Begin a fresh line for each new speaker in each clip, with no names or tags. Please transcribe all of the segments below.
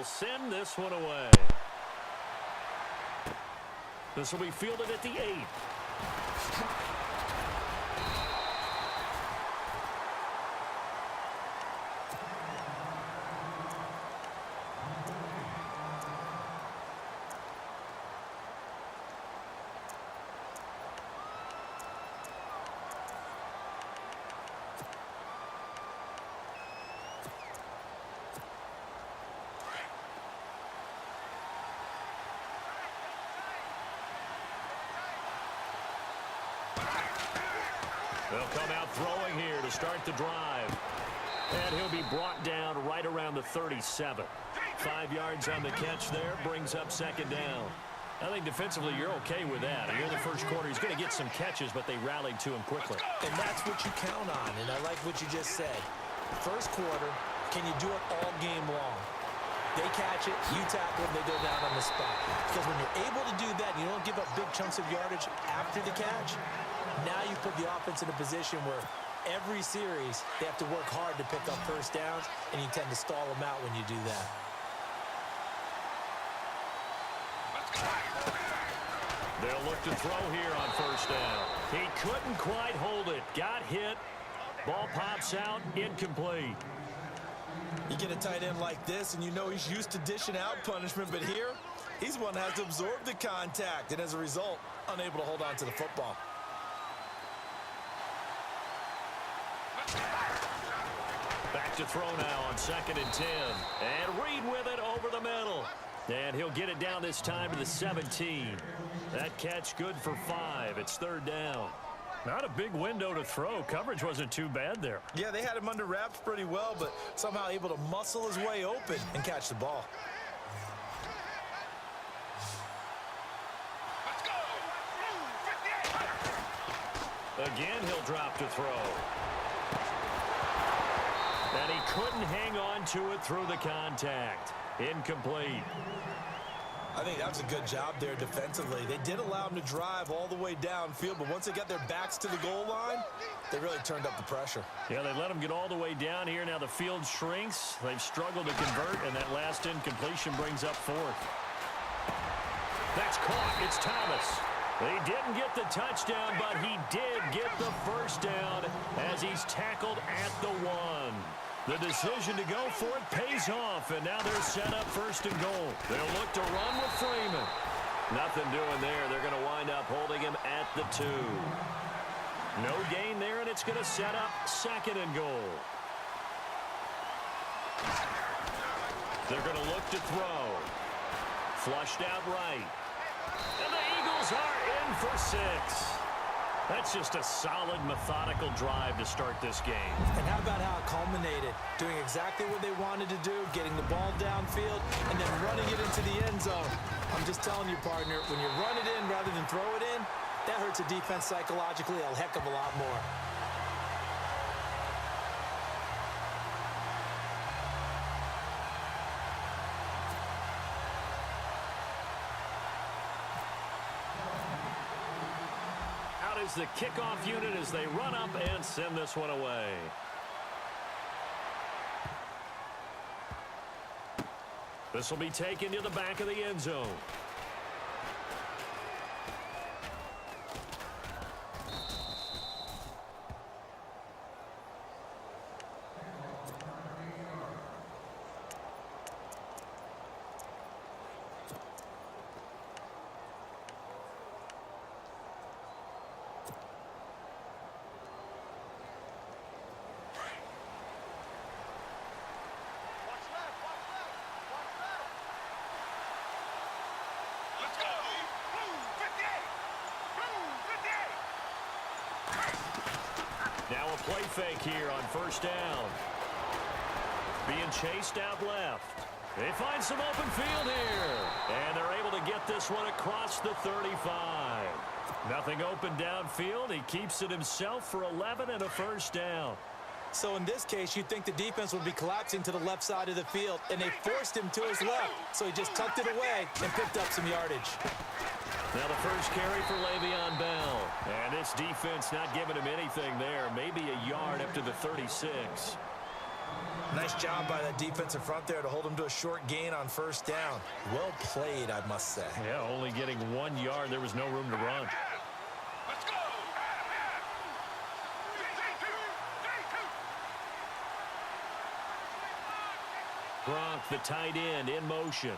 send this one away. This will be fielded at the 8. They'll come out throwing here to start the drive. And he'll be brought down right around the 37. 5 yards on the catch there, brings up second down. I think defensively you're okay with that. Here in the first quarter, he's going to get some catches, but they rallied to him quickly.
And that's what you count on, and I like what you just said. First quarter, can you do it all game long? They catch it, you tackle them, they go down on the spot. Because when you're able to do that and you don't give up big chunks of yardage after the catch, now you put the offense in a position where every series they have to work hard to pick up first downs, and you tend to stall them out when you do that.
They'll look to throw here on first down. He couldn't quite hold it. Got hit. Ball pops out. Incomplete.
You get a tight end like this, and you know he's used to dishing out punishment, but here, he's one that has to absorb the contact, and as a result, unable to hold on to the football.
Back to throw now on 2nd and 10. And Reed with it over the middle. And he'll get it down this time to the 17. That catch good for 5. It's 3rd down. Not a big window to throw. Coverage wasn't too bad there.
Yeah, they had him under wraps pretty well, but somehow able to muscle his way open and catch the ball.
Again, he'll drop to throw. And he couldn't hang on to it through the contact. Incomplete.
I think that was a good job there defensively. They did allow him to drive all the way downfield, but once they got their backs to the goal line, they really turned up the pressure.
Yeah, they let him get all the way down here. Now the field shrinks. They've struggled to convert, and that last incompletion brings up 4th. That's caught. It's Thomas. He didn't get the touchdown, but he did get the first down as he's tackled at the 1. The decision to go for it pays off, and now they're set up 1st and goal. They'll look to run with Freeman. Nothing doing there. They're going to wind up holding him at the 2. No gain there, and it's going to set up 2nd and goal. They're going to look to throw. Flushed out right. And the Eagles are in for 6. That's just a solid, methodical drive to start this game.
And how about how it culminated? Doing exactly what they wanted to do, getting the ball downfield, and then running it into the end zone. I'm just telling you, partner, when you run it in rather than throw it in, that hurts a defense psychologically a heck of a lot more.
The kickoff unit as they run up and send this one away. This will be taken to the back of the end zone. Now a play fake here on 1st down. Being chased out left. They find some open field here. And they're able to get this one across the 35. Nothing open downfield. He keeps it himself for 11 and a 1st down.
So in this case, you'd think the defense would be collapsing to the left side of the field, and they forced him to his left. So he just tucked it away and picked up some yardage.
Now the first carry for Laveon Bell. And this defense not giving him anything there. Maybe a yard up to the 36.
Nice job by that defensive front there to hold him to a short gain on first down. Well played, I must say.
Yeah, only getting 1 yard. There was no room to run.
Let's go.
Gronk, the tight end, in motion.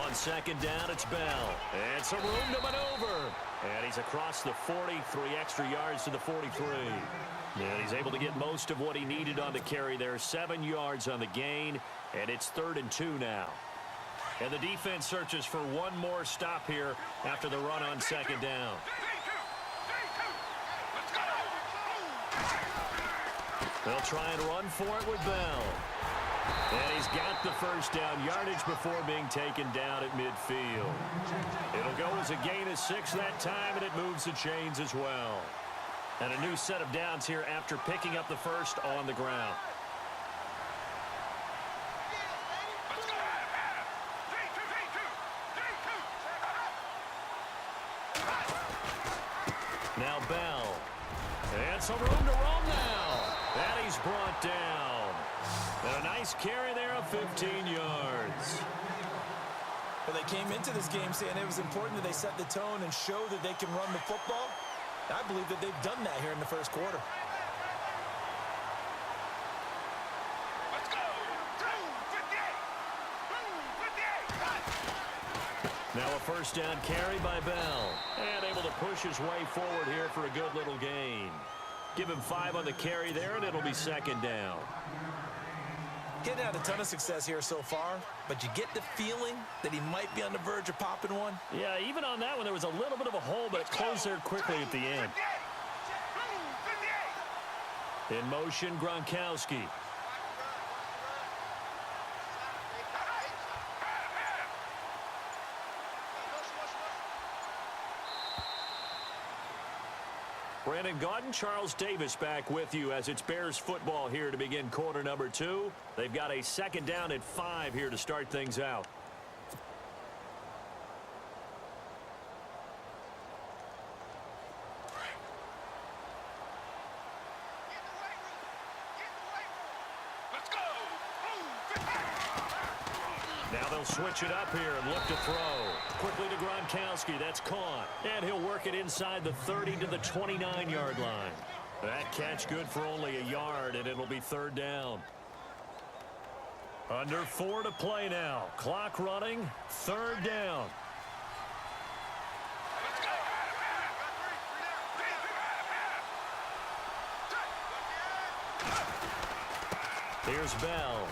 On second down, it's Bell. And some room to maneuver. And he's across the 40, 3 extra yards to the 43. And he's able to get most of what he needed on the carry there. 7 yards on the gain, and it's 3rd and 2 now. And the defense searches for one more stop here after the run on second down. They'll try and run for it with Bell. And he's got the first down yardage before being taken down at midfield. It'll go as a gain of 6 that time, and it moves the chains as well. And a new set of downs here after picking up the first on the ground. Now Bell. And some room to run now. And he's brought down. And a nice carry there of 15 yards.
Well, they came into this game saying it was important that they set the tone and show that they can run the football. I believe that they've done that here in the first quarter.
Let's go. 2-58.
Now a first down carry by Bell. And able to push his way forward here for a good little gain. Give him 5 on the carry there, and it'll be second down.
Getting had a ton of success here so far, but you get the feeling that he might be on the verge of popping one.
Yeah, even on that one, there was a little bit of a hole, but it closed there quickly at the end. In motion, Gronkowski. Brandon Gaudin, Charles Davis back with you as it's Bears football here to begin quarter number 2. They've got a second down at 5 here to start things out. Now they'll switch it up here and look to throw. Quickly to Gronkowski. That's caught. And he'll work it inside the 30 to the 29-yard line. That catch good for only a yard, and it'll be third down. Under 4 to play now. Clock running. Third down. Here's Bell.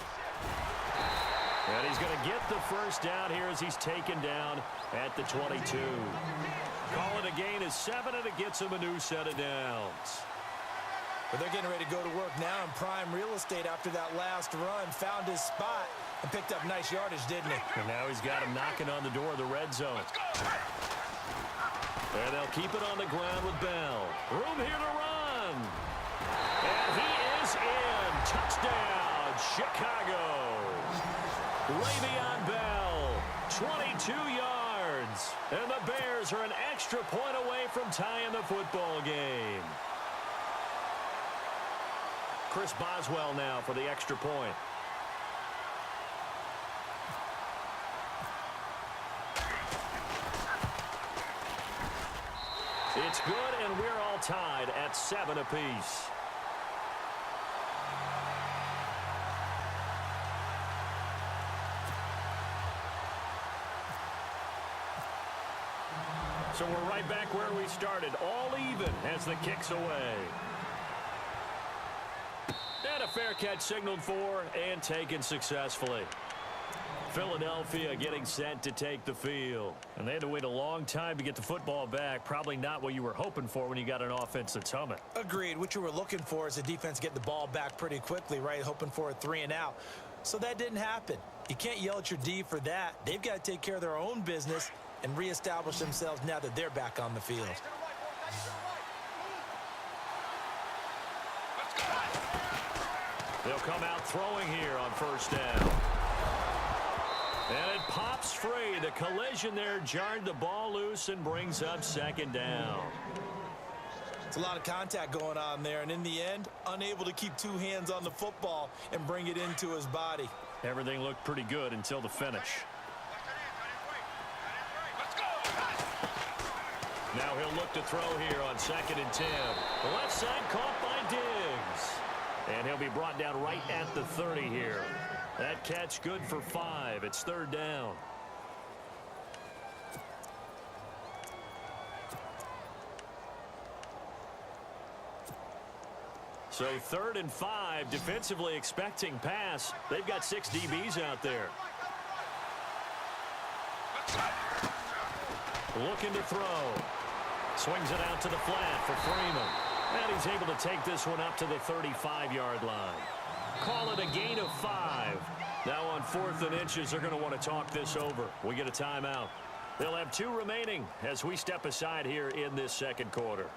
And he's going to get the first down here as he's taken down at the 22. Call it a gain of 7, and it gets him a new set of downs.
But they're getting ready to go to work now in prime real estate after that last run. Found his spot and picked up nice yardage, didn't he?
And now he's got him knocking on the door of the red zone. And they'll keep it on the ground with Bell. Room here to run. And he is in. Touchdown, Chicago. Laveon Bell, 22 yards. And the Bears are an extra point away from tying the football game. Chris Boswell now for the extra point. It's good, and we're all tied at 7 apiece. So we're right back where we started, all even as the kick's away. And a fair catch signaled for and taken successfully. Philadelphia getting set to take the field. And they had to wait a long time to get the football back. Probably not what you were hoping for when you got an offense that's humming.
Agreed. What you were looking for is the defense getting the ball back pretty quickly, right? Hoping for a 3 and out. So that didn't happen. You can't yell at your D for that. They've got to take care of their own business and reestablish themselves now that they're back on the field.
They'll come out throwing here on first down. And it pops free. The collision there jarred the ball loose and brings up second down.
It's A lot of contact going on there, and in the end, unable to keep two hands on the football and bring it into his body.
Everything looked pretty good until the finish.
Let's go.
Now he'll look to throw here on 2nd and 10. The left side caught by Diggs. And he'll be brought down right at the 30 here. That catch good for 5. It's 3rd down. So 3rd and 5, defensively expecting pass. They've got 6 DBs out there. Looking to throw. Swings it out to the flat for Freeman. And he's able to take this one up to the 35-yard line. Call it a gain of 5. Now on 4th and inches, they're going to want to talk this over. We get a timeout. They'll have 2 remaining as we step aside here in this 2nd quarter.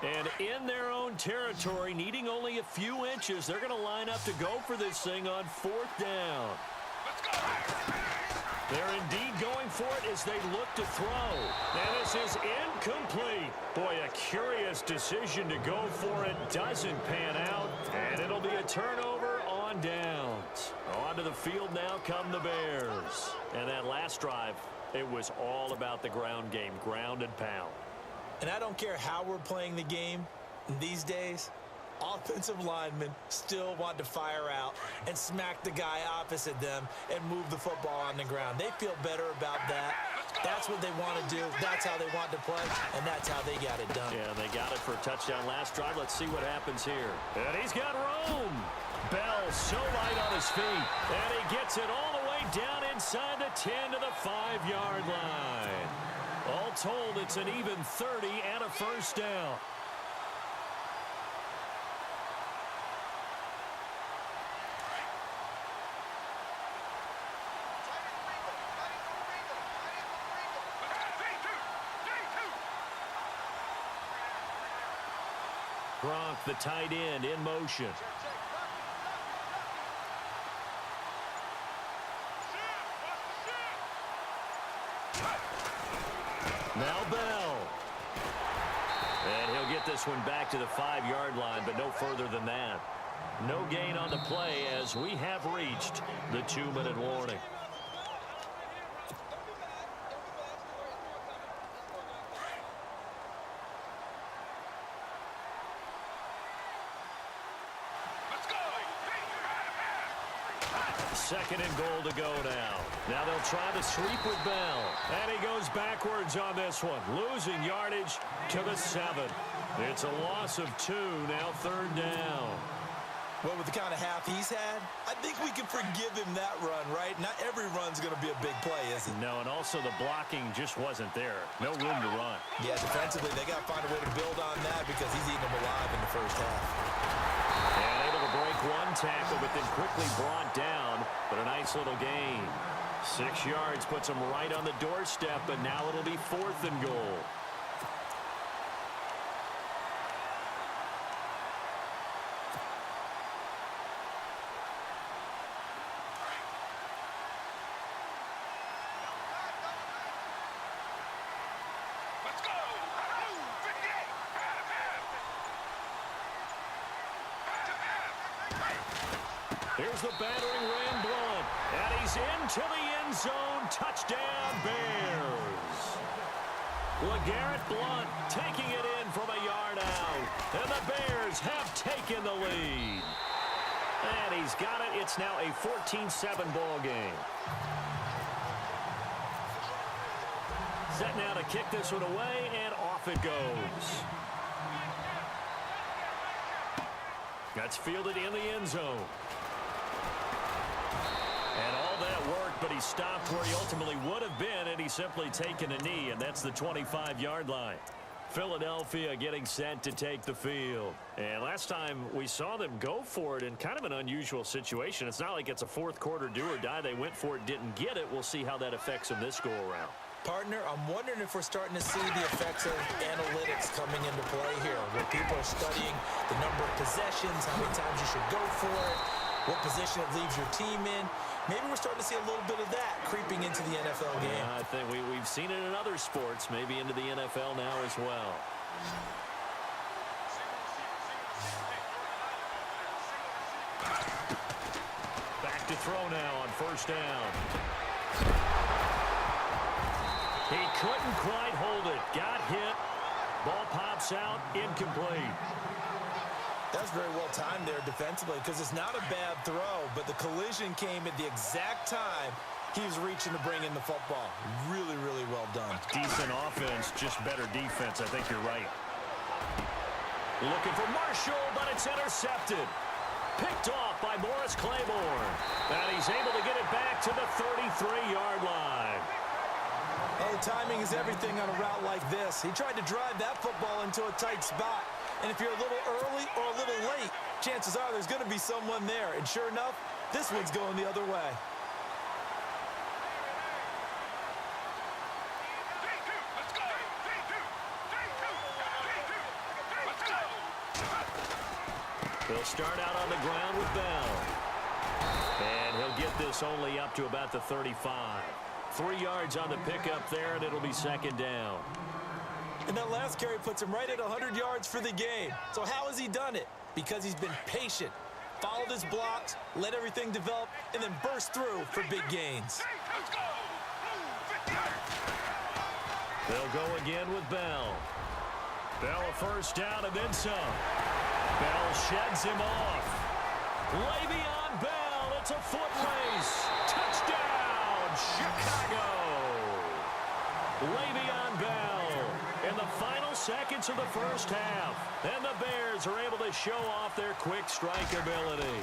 And in their own territory, needing only a few inches, they're going to line up to go for this thing on 4th down.
Let's go.
They're indeed going for it as they look to throw. And this is incomplete. Boy, a curious decision to go for it. Doesn't pan out. And it'll be a turnover on downs. Onto the field now come the Bears. And that last drive, it was all about the ground game, ground and pound.
And I don't care how we're playing the game these days, offensive linemen still want to fire out and smack the guy opposite them and move the football on the ground. They feel better about that. That's what they want to do. That's how they want to play, and that's how they got it done.
Yeah, they got it for a touchdown last drive. Let's see what happens here. And he's got room. Bell so light on his feet, and he gets it all the way down inside the 10 to the 5-yard line. All told, it's an even 30 and a 1st down. Gronk, the tight end, in motion. Now Bell. And he'll get this one back to the 5-yard line, but no further than that. No gain on the play as we have reached the 2-minute warning. Second and goal to go now. Now they'll try to sweep with Bell. And he goes backwards on this one. Losing yardage to the 7. It's a loss of 2. Now 3rd down.
Well, with the kind of half he's had, I think we can forgive him that run, right? Not every run's going to be a big play, is it?
No, and also the blocking just wasn't there. No room to run.
Yeah, defensively, they got to find a way to build on that because he's eating them alive in the first half.
And able to break one tackle, but then quickly brought down. But a nice little gain. 6 yards puts him right on the doorstep, but now it'll be 4th and goal.
Let's go. 58.
Here's the battering ram Blunt. And he's into the end zone. Touchdown, Bears. LeGarrette Blunt taking it in from a yard out. And the Bears have taken the lead. And he's got it. It's now a 14-7 ball game. Set now to kick this one away, and off it goes. That's fielded in the end zone. And all that work, but he stopped where he ultimately would have been, and he's simply taken a knee, and that's the 25-yard line. Philadelphia getting set to take the field. And last time we saw them go for it in kind of an unusual situation. It's not like it's a fourth quarter do or die. They went for it, didn't get it. We'll see how that affects them this go-around.
Partner, I'm wondering if we're starting to see the effects of analytics coming into play here, where people are studying the number of possessions, how many times you should go for it. what position it leaves your team in. Maybe we're starting to see a little bit of that creeping into the NFL game.
Yeah, I think we've seen it in other sports, maybe into the NFL now as well. Back to throw now on first down. He couldn't quite hold it. Got hit. Ball pops out. Incomplete.
That was very well timed there defensively because it's not a bad throw, but the collision came at the exact time he was reaching to bring in the football. Really, really well done.
Decent offense, just better defense. I think you're right. Looking for Marshall, but it's intercepted. Picked off by Morris Claiborne. And he's able to get it back to the 33-yard line.
Oh, timing is everything on a route like this. He tried to drive that football into a tight spot. And if you're a little early or a little late, chances are there's going to be someone there. And sure enough, this one's going the other way.
Let's go. Let's go.
They'll start out on the ground with Bell. And he'll get this only up to about the 35. 3 yards on the pickup there, and it'll be second down.
And that last carry puts him right at 100 yards for the game. So how has he done it? Because he's been patient, followed his blocks, let everything develop, and then burst through for big gains.
Let's go.
They'll go again with Bell. Bell a first down and then some. Bell sheds him off. Laveon Bell, it's a foot race. Touchdown, Chicago. Laveon Bell in the final seconds of the first half. And the Bears are able to show off their quick strike ability.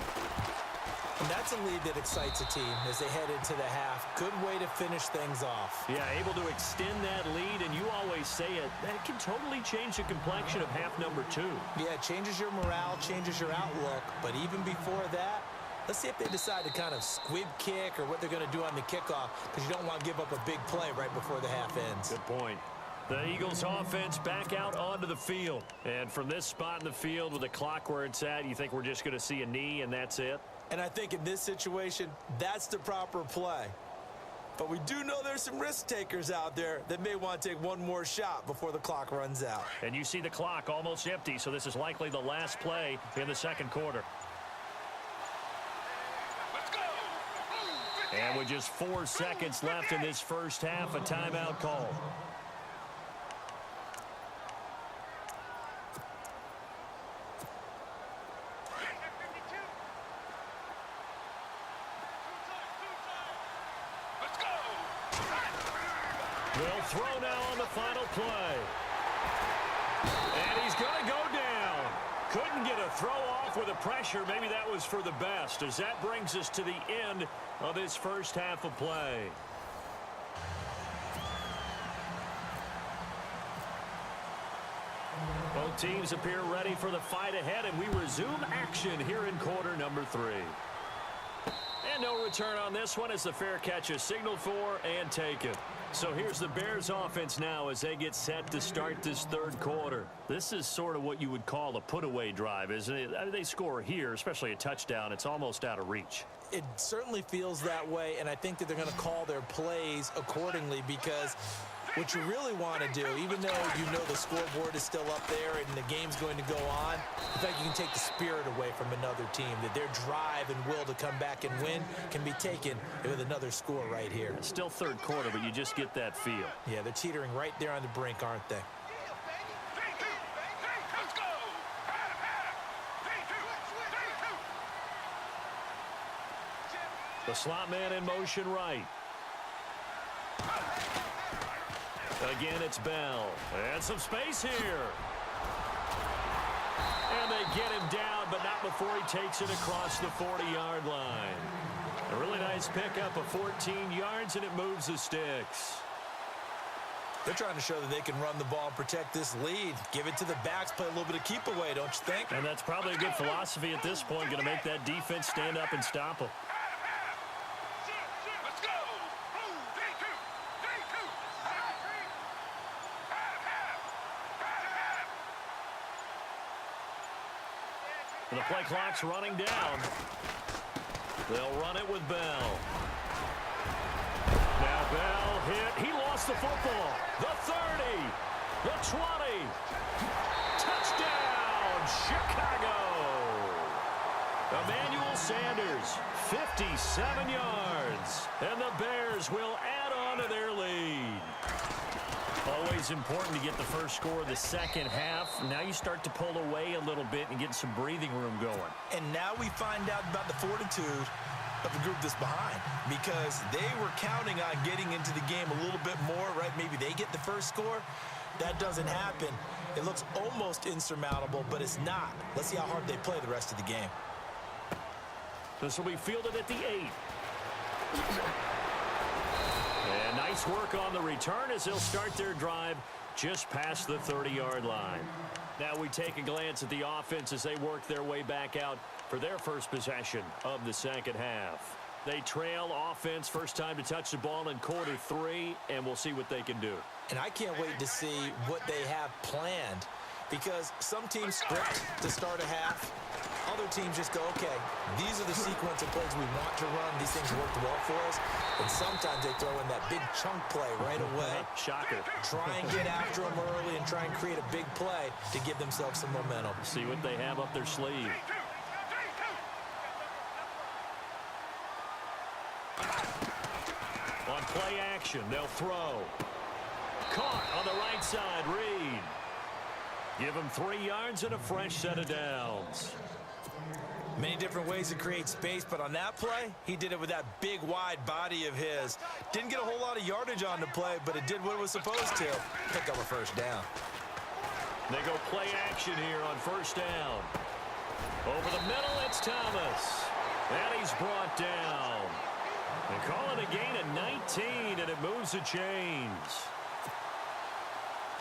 And that's a lead that excites a team as they head into the half. Good way to finish things off.
Yeah, able to extend that lead, and you always say it, that can totally change the complexion of half number 2.
Yeah, it changes your morale, changes your outlook. But even before that, let's see if they decide to kind of squib kick or what they're going to do on the kickoff, because you don't want to give up a big play right before the half ends.
Good point. The Eagles offense back out onto the field. And from this spot in the field with the clock where it's at, you think we're just going to see a knee and that's it?
And I think in this situation, that's the proper play. But we do know there's some risk takers out there that may want to take one more shot before the clock runs out.
And you see the clock almost empty, so this is likely the last play in the second quarter.
Let's go.
And with just 4 seconds left in this first half, a timeout call. They'll throw now on the final play. And he's going to go down. Couldn't get a throw off with the pressure. Maybe that was for the best, as that brings us to the end of this first half of play. Both teams appear ready for the fight ahead, and we resume action here in quarter number 3. And no return on this one as the fair catch is signaled for and taken. So here's the Bears offense now as they get set to start this third quarter. This is sort of what you would call a put-away drive, isn't it? They score here, especially a touchdown. It's almost out of reach.
It certainly feels that way, and I think that they're going to call their plays accordingly, because what you really want to do, even though you know the scoreboard is still up there and the game's going to go on, in fact, you can take the spirit away from another team, that their drive and will to come back and win can be taken with another score right here.
It's still third quarter, but you just get that feel.
Yeah, they're teetering right there on the brink, aren't they?
Let's go.
The slot man in motion right. Again, it's Bell. And some space here. And they get him down, but not before he takes it across the 40-yard line. A really nice pickup of 14 yards, and it moves the sticks.
They're trying to show that they can run the ball and protect this lead. Give it to the backs, play a little bit of keep away, don't you think?
And that's probably a good philosophy at this point, going to make that defense stand up and stop them.
Let's go.
The play clock's running down. They'll run it with Bell. Now Bell hit. He lost the football. The 30. The 20. Touchdown, Chicago. Emmanuel Sanders, 57 yards. And the Bears will add on to their lead. Always important to get the first score of the second half. Now you start to pull away a little bit and get some breathing room going.
And now we find out about the fortitude of the group that's behind, because they were counting on getting into the game a little bit more, right? Maybe they get the first score. That doesn't happen. It looks almost insurmountable, but it's not. Let's see how hard they play the rest of the game.
This will be fielded at the 8. And nice work on the return as they'll start their drive just past the 30-yard line. Now we take a glance at the offense as they work their way back out for their first possession of the second half. They trail offense, first time to touch the ball in quarter 3, and we'll see what they can do.
And I can't wait to see what they have planned, because some teams script to start a half. Other teams just go, okay, these are the sequence of plays we want to run. These things worked well for us. And sometimes they throw in that big chunk play right away.
Shocker.
Try and get after them early and try and create a big play to give themselves some momentum.
See what they have up their sleeve. On play action, they'll throw. Caught on the right side, Reed. Give him 3 yards and a fresh set of downs.
Many different ways to create space, but on that play, he did it with that big, wide body of his. Didn't get a whole lot of yardage on the play, but it did what it was supposed to. Pick up a first down.
They go play action here on first down. Over the middle, it's Thomas. And he's brought down. They call it a gain of 19, and it moves the chains.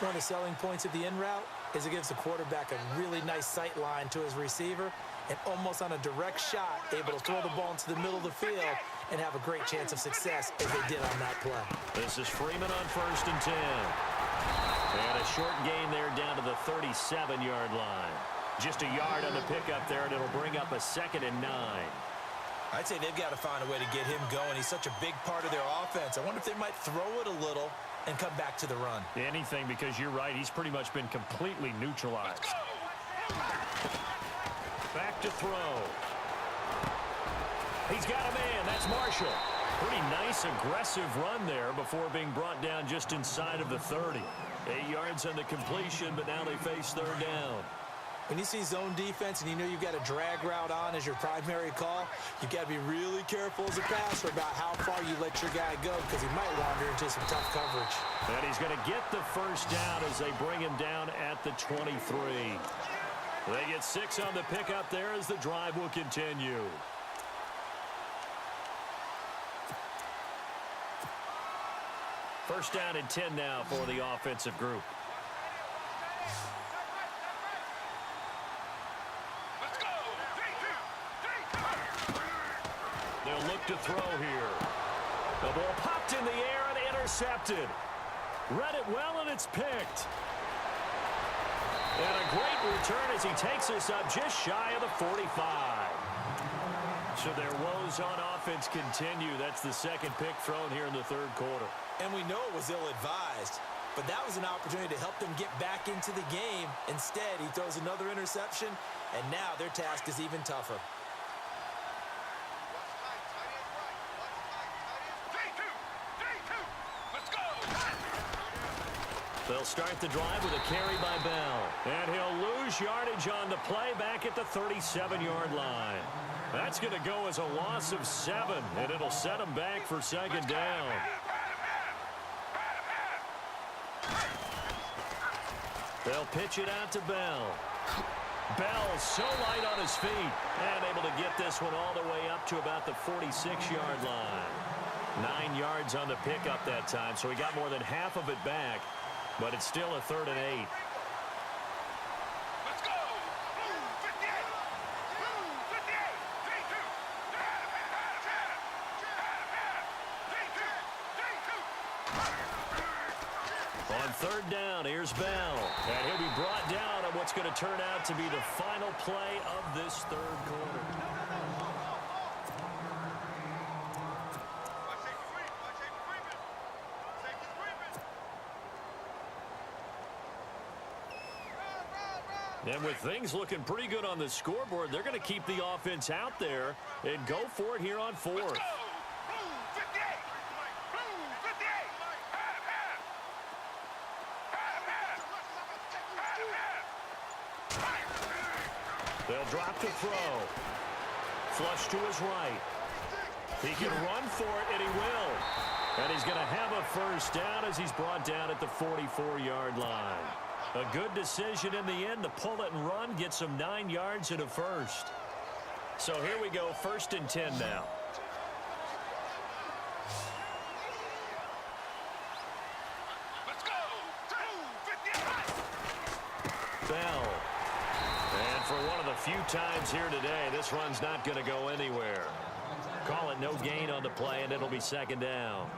One of the selling points of the in route is it gives the quarterback a really nice sight line to his receiver, and almost on a direct shot, able to throw the ball into the middle of the field and have a great chance of success as they did on that play.
This is Freeman on first and 10. And a short gain there down to the 37-yard line. Just a yard on the pickup there, and it'll bring up a 2nd and 9.
I'd say they've got to find a way to get him going. He's such a big part of their offense. I wonder if they might throw it a little and come back to the run.
Anything, because you're right. He's pretty much been completely neutralized. Back to throw. He's got a man. That's Marshall. Pretty nice, aggressive run there before being brought down just inside of the 30. 8 yards on the completion, but now they face third down.
When you see zone defense and you know you've got a drag route on as your primary call, you've got to be really careful as a passer about how far you let your guy go, because he might wander into some tough coverage.
And he's going to get the first down as they bring him down at the 23. They get 6 on the pickup there as the drive will continue. First down and 10 now for the offensive group. They'll look to throw here. The ball popped in the air and intercepted. Read it well, and it's picked. And a great return as he takes us up just shy of the 45. So their woes on offense continue. That's the second pick thrown here in the third quarter.
And we know it was ill-advised, but that was an opportunity to help them get back into the game. Instead, he throws another interception, and now their task is even tougher.
They'll start the drive with a carry by Bell. And he'll lose yardage on the play back at the 37-yard line. That's going to go as a loss of 7, and it'll set him back for second down. They'll pitch it out to Bell. Bell so light on his feet and able to get this one all the way up to about the 46-yard line. 9 yards on the pickup that time, so he got more than half of it back. But it's still a 3rd and 8.
Let's go! 58! 58!
On 3rd down, here's Bell. And he'll be brought down on what's going to turn out to be the final play of this third quarter. And with things looking pretty good on the scoreboard, they're going to keep the offense out there and go for it here on fourth.
Let's go. Boom, 58. Boom, 58. Half, half. Half, half. Half, half.
They'll drop to throw. Flush to his right. He can run for it, and he will. And he's going to have a first down as he's brought down at the 44-yard line. A good decision in the end to pull it and run, get some 9 yards and a first. So here we go, 1st and 10 now.
Let's go. 58.
Bell. And for one of the few times here today, this run's not going to go anywhere. Call it no gain on the play, and it'll be 2nd down.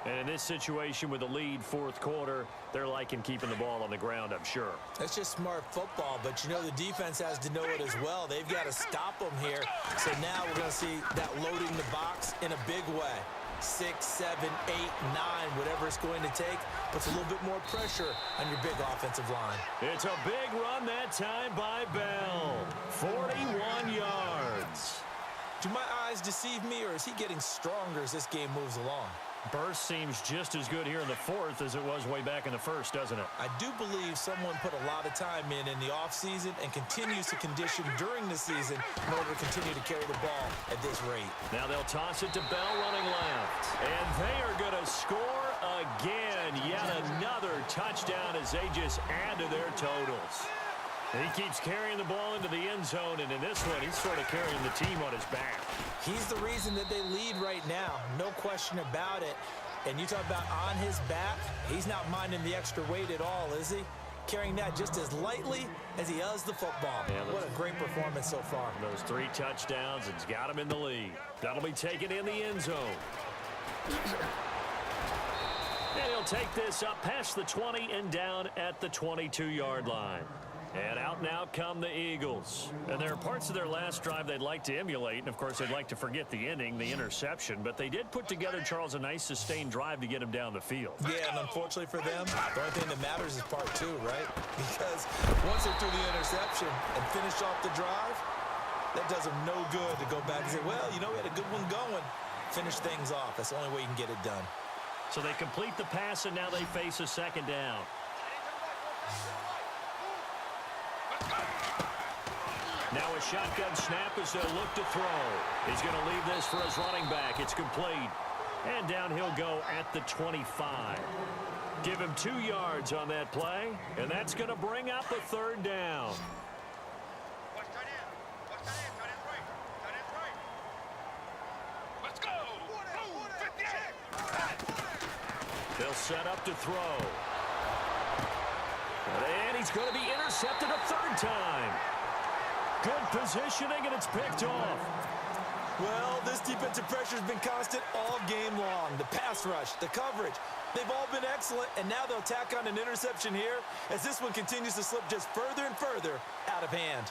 And in this situation with the lead 4th quarter, they're liking keeping the ball on the ground, I'm sure.
That's just smart football, but you know the defense has to know it as well. They've got to stop them here. So now we're going to see that loading the box in a big way. 6, 7, 8, 9, whatever it's going to take, puts a little bit more pressure on your big offensive line.
It's a big run that time by Bell. 41 yards.
Do my eyes deceive me, or is he getting stronger as this game moves along?
Burst seems just as good here in the 4th as it was way back in the 1st, doesn't it?
I do believe someone put a lot of time in the offseason and continues to condition during the season in order to continue to carry the ball at this rate.
Now they'll toss it to Bell running left. And they are going to score again. Yet another touchdown as they just add to their totals. He keeps carrying the ball into the end zone, and in this one, he's sort of carrying the team on his back.
He's the reason that they lead right now, no question about it. And you talk about on his back, he's not minding the extra weight at all, is he? Carrying that just as lightly as he does the football.
Yeah,
what a great performance so far.
Those 3 touchdowns, it's got him in the lead. That'll be taken in the end zone. And he'll take this up past the 20 and down at the 22-yard line. And out now come the Eagles. And there are parts of their last drive they'd like to emulate. And, of course, they'd like to forget the ending, the interception. But they did put together, Charles, a nice sustained drive to get him down the field.
Yeah, and unfortunately for them, the only thing that matters is part 2, right? Because once they threw the interception and finished off the drive, that does them no good to go back and say, well, you know, we had a good one going. Finish things off. That's the only way you can get it done.
So they complete the pass, and now they face a 2nd down. Now a shotgun snap as they'll look to throw. He's going to leave this for his running back. It's complete. And down he'll go at the 25. Give him 2 yards on that play, and that's going to bring up a 3rd down.
Watch tight end. Watch tight end. Tight end's right. Tight end's right. Let's go. Boom, 58.
They'll set up to throw. And he's going to be intercepted a 3rd time. Good positioning, and it's picked off.
Well, this defensive pressure has been constant all game long. The pass rush, the coverage, they've all been excellent, and now they'll tack on an interception here as this one continues to slip just further and further out of hand.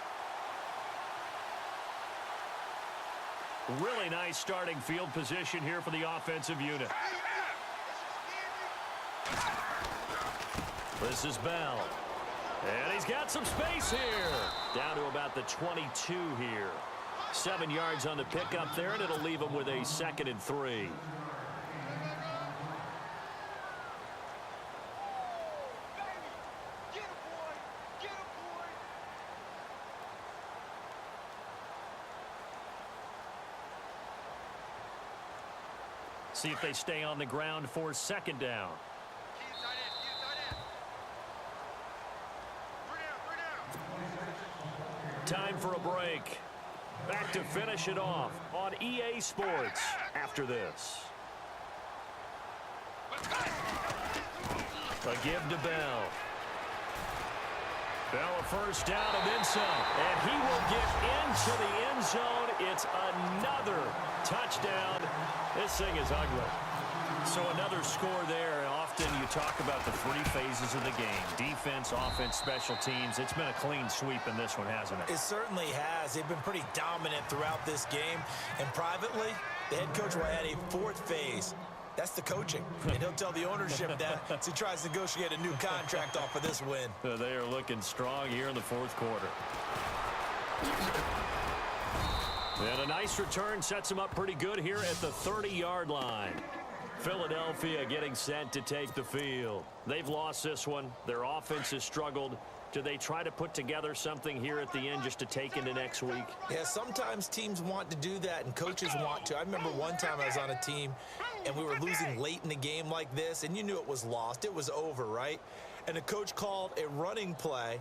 Really nice starting field position here for the offensive unit. This is Bell. And he's got some space here. Down to about the 22 here. 7 yards on the pickup there, and it'll leave him with a 2nd and 3. See if they stay on the ground for 2nd down. Time for a break. Back to finish it off on EA Sports after this. A give to Bell. Bell a 1st down and then some. And he will get into the end zone. It's another touchdown. This thing is ugly. So another score there. Often you talk about the 3 phases of the game. Defense, offense, special teams. It's been a clean sweep in this one, hasn't it?
It certainly has. They've been pretty dominant throughout this game. And privately, the head coach will add a 4th phase. That's the coaching. And he'll tell the ownership that as he tries to negotiate a new contract off of this win.
They are looking strong here in the fourth quarter. And a nice return sets him up pretty good here at the 30-yard line. Philadelphia getting set to take the field. They've lost this one. Their offense has struggled. Do they try to put together something here at the end just to take into next week?
Yeah, sometimes teams want to do that and coaches want to. I remember one time I was on a team and we were losing late in a game like this, and you knew it was lost. It was over, right? And the coach called a running play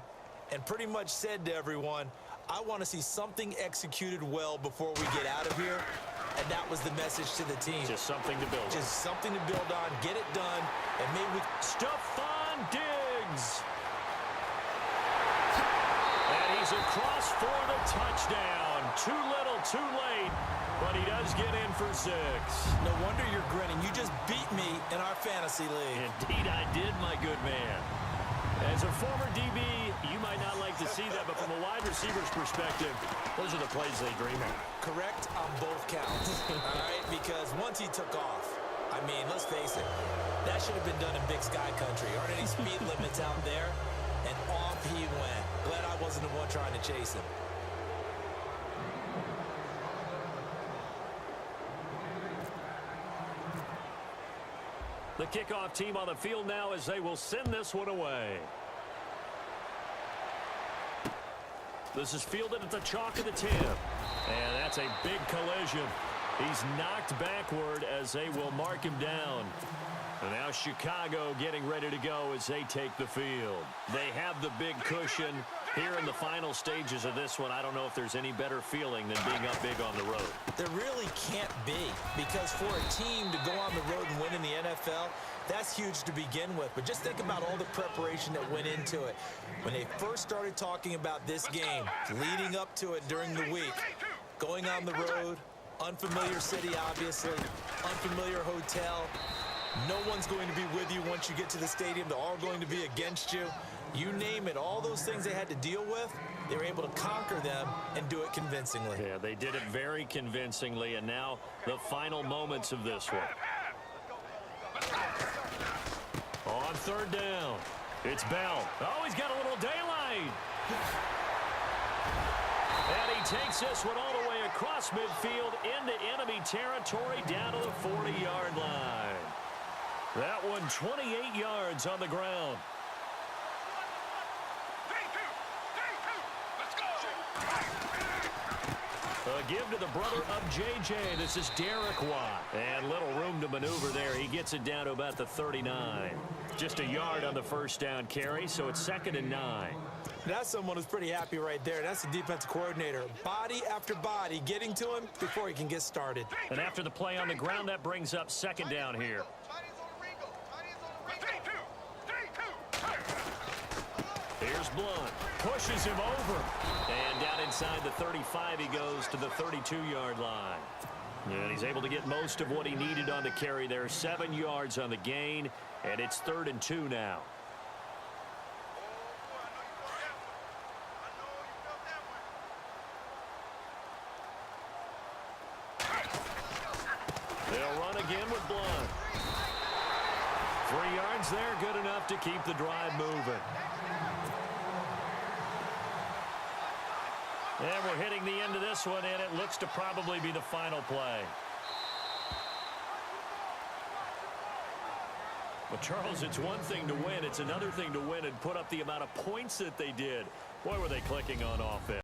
and pretty much said to everyone, I want to see something executed well before we get out of here. And that was the message to the team.
Just something to build on.
Just something to build on, get it done, and maybe we...
Stephon Diggs. And he's across for the touchdown. Too little, too late, but he does get in for 6.
No wonder you're grinning. You just beat me in our fantasy league.
Indeed I did, my good man. As a former DB, you might not like to see that, but from a wide receiver's perspective, those are the plays they dream of.
Correct on both counts, all right? Because once he took off, I mean, let's face it, that should have been done in Big Sky Country. Aren't any speed limits out there? And off he went. Glad I wasn't the one trying to chase him.
The kickoff team on the field now as they will send this one away. This is fielded at the chalk of the 10. And that's a big collision. He's knocked backward as they will mark him down. And now Chicago getting ready to go as they take the field. They have the big cushion here in the final stages of this one. I don't know if there's any better feeling than being up big on the road.
There really can't be, because for a team to go on the road and win in the NFL, that's huge to begin with. But just think about all the preparation that went into it. When they first started talking about this game, leading up to it during the week, going on the road, unfamiliar city, obviously, unfamiliar hotel. No one's going to be with you once you get to the stadium. They're all going to be against you. You name it, all those things they had to deal with, they were able to conquer them and do it convincingly.
Yeah, they did it very convincingly, and now the final moments of this one. On third down, it's Bell. Oh, he's got a little daylight. And he takes this one all the way across midfield into enemy territory down to the 40-yard line. That one 28 yards on the ground. A give to the brother of J.J. This is Derek Watt. And little room to maneuver there. He gets it down to about the 39. Just a yard on the first down carry, so it's 2nd and 9.
That's someone who's pretty happy right there. That's the defensive coordinator. Body after body getting to him before he can get started.
And after the play on the ground, that brings up 2nd down here. Here's Blunt. Pushes him over. And down inside the 35, he goes to the 32-yard line. And he's able to get most of what he needed on the carry there. 7 yards on the gain, and it's 3rd and 2 now. They'll run again with Blunt. 3 yards there, good enough to keep the drive moving. And we're hitting the end of this one, and it looks to probably be the final play. Well, Charles, it's one thing to win. It's another thing to win and put up the amount of points that they did. Boy, were they clicking on offense.